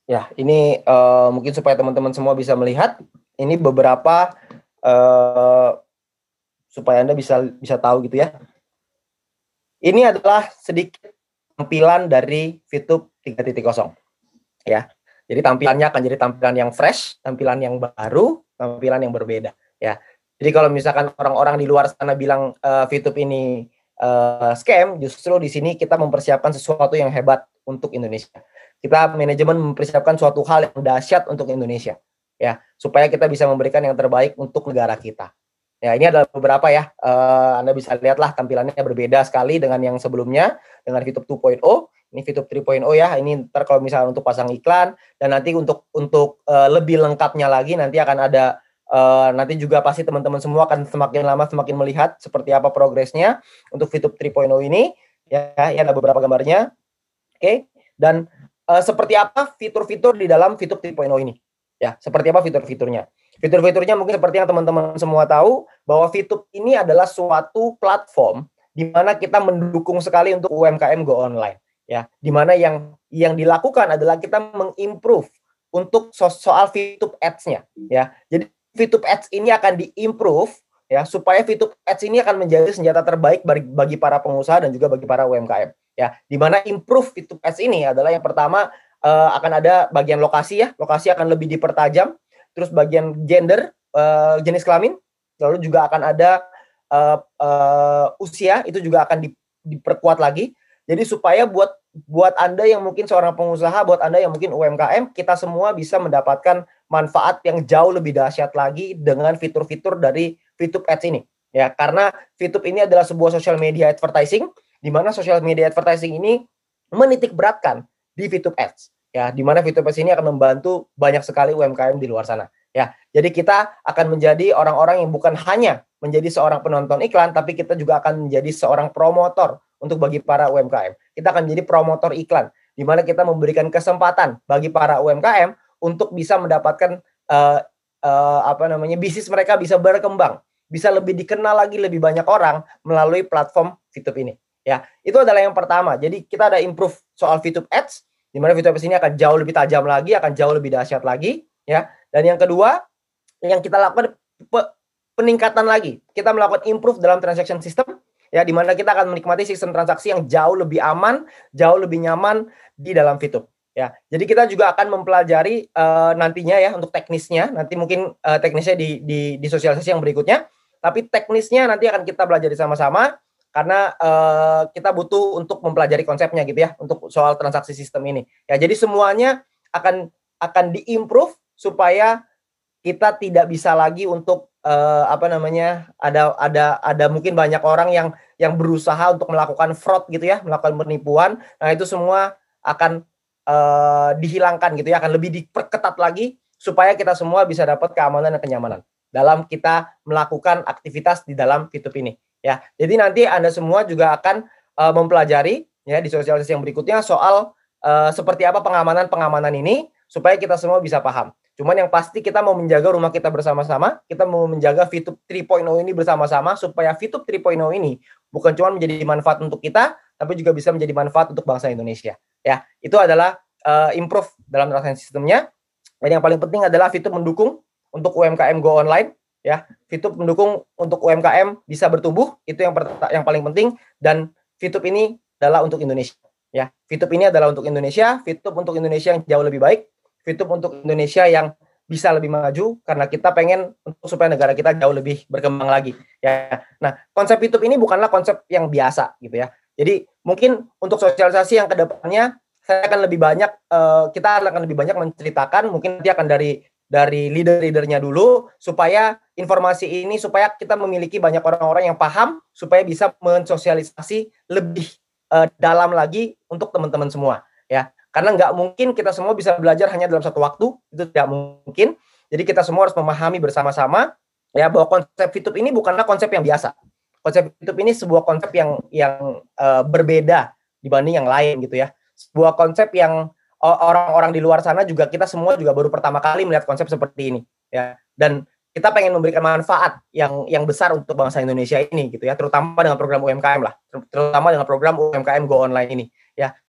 Ya, ini mungkin supaya teman-teman semua bisa melihat, ini beberapa supaya Anda bisa tahu gitu ya. Ini adalah sedikit tampilan dari VTube 3.0 ya. Jadi tampilannya akan jadi tampilan yang fresh, tampilan yang baru, tampilan yang berbeda ya. Jadi kalau misalkan orang-orang di luar sana bilang VTube ini scam, justru di sini kita mempersiapkan sesuatu yang hebat untuk Indonesia. Kita manajemen mempersiapkan suatu hal yang dahsyat untuk Indonesia ya, supaya kita bisa memberikan yang terbaik untuk negara kita. Ya, ini adalah beberapa ya. Anda bisa lihatlah tampilannya berbeda sekali dengan yang sebelumnya, dengan VTube 2.0. Ini VTube 3.0 ya. Ini ntar kalau misalnya untuk pasang iklan, dan nanti untuk lebih lengkapnya lagi nanti akan ada nanti juga pasti teman-teman semua akan semakin lama semakin melihat seperti apa progresnya untuk VTube 3.0 ini. Ya, ada beberapa gambarnya. Oke. Dan seperti apa fitur-fitur di dalam VTube 3.0 ini? Ya, seperti apa fitur-fiturnya? Fitur-fiturnya mungkin seperti yang teman-teman semua tahu, bahwa VTube ini adalah suatu platform di mana kita mendukung sekali untuk UMKM go online. Ya, di mana yang dilakukan adalah kita mengimprove untuk soal VTube Ads-nya. Ya, jadi VTube Ads ini akan diimprove ya, supaya VTube Ads ini akan menjadi senjata terbaik bagi para pengusaha dan juga bagi para UMKM. Ya, di mana improve VTube Ads ini adalah yang pertama akan ada bagian lokasi ya, lokasi akan lebih dipertajam. Terus bagian gender, jenis kelamin, lalu juga akan ada usia, itu juga akan diperkuat lagi. Jadi supaya buat Anda yang mungkin seorang pengusaha, buat Anda yang mungkin UMKM, kita semua bisa mendapatkan manfaat yang jauh lebih dahsyat lagi dengan fitur-fitur dari VTube Ads ini. Ya, karena VTube ini adalah sebuah social media advertising, di mana social media advertising ini menitik beratkan di VTube Ads. Ya, di mana VTube Ads ini akan membantu banyak sekali UMKM di luar sana. Ya, jadi kita akan menjadi orang-orang yang bukan hanya menjadi seorang penonton iklan, tapi kita juga akan menjadi seorang promotor untuk bagi para UMKM. Kita akan menjadi promotor iklan, di mana kita memberikan kesempatan bagi para UMKM untuk bisa mendapatkan bisnis mereka bisa berkembang, bisa lebih dikenal lagi lebih banyak orang melalui platform VTube ini. Ya, itu adalah yang pertama. Jadi kita ada improve soal VTube Ads, di mana VTube Ads ini akan jauh lebih tajam lagi, akan jauh lebih dahsyat lagi, ya. Dan yang kedua, yang kita lakukan peningkatan lagi. Kita melakukan improve dalam transaction system, ya, di mana kita akan menikmati sistem transaksi yang jauh lebih aman, jauh lebih nyaman di dalam VTube. Ya, jadi kita juga akan mempelajari nantinya ya untuk teknisnya. Nanti mungkin teknisnya di sosialisasi yang berikutnya. Tapi teknisnya nanti akan kita pelajari sama-sama, karena kita butuh untuk mempelajari konsepnya gitu ya untuk soal transaksi sistem ini. Ya, jadi semuanya akan diimprove supaya kita tidak bisa lagi untuk ada mungkin banyak orang yang berusaha untuk melakukan fraud gitu ya, melakukan penipuan. Nah, itu semua akan dihilangkan gitu ya, akan lebih diperketat lagi supaya kita semua bisa dapat keamanan dan kenyamanan dalam kita melakukan aktivitas di dalam VTube ini. Ya, jadi nanti Anda semua juga akan mempelajari ya di sosialisasi yang berikutnya soal seperti apa pengamanan ini supaya kita semua bisa paham. Cuman yang pasti kita mau menjaga rumah kita bersama-sama, kita mau menjaga VTube 3.0 ini bersama-sama supaya VTube 3.0 ini bukan cuma menjadi manfaat untuk kita, tapi juga bisa menjadi manfaat untuk bangsa Indonesia. Ya, itu adalah improve dalam transaksi sistemnya. Dan yang paling penting adalah VTube mendukung untuk UMKM go online. Ya, VTube mendukung untuk UMKM bisa bertumbuh, itu yang paling penting. Dan VTube ini adalah untuk Indonesia. Ya, VTube ini adalah untuk Indonesia, VTube untuk Indonesia yang jauh lebih baik, VTube untuk Indonesia yang bisa lebih maju, karena kita pengen untuk supaya negara kita jauh lebih berkembang lagi. Ya, nah konsep VTube ini bukanlah konsep yang biasa gitu ya. Jadi mungkin untuk sosialisasi yang kedepannya saya akan lebih banyak kita akan lebih banyak menceritakan, mungkin nanti akan dari leader-leadernya dulu, supaya informasi ini, supaya kita memiliki banyak orang-orang yang paham, supaya bisa mensosialisasi lebih dalam lagi untuk teman-teman semua ya, karena nggak mungkin kita semua bisa belajar hanya dalam satu waktu, itu tidak mungkin. Jadi kita semua harus memahami bersama-sama ya bahwa konsep VTube ini bukanlah konsep yang biasa. Konsep VTube ini sebuah konsep yang berbeda dibanding yang lain gitu ya, sebuah konsep yang orang-orang di luar sana juga, kita semua juga baru pertama kali melihat konsep seperti ini ya. Dan kita pengen memberikan manfaat yang besar untuk bangsa Indonesia ini gitu ya, terutama dengan program UMKM lah, terutama dengan program UMKM Go Online ini ya.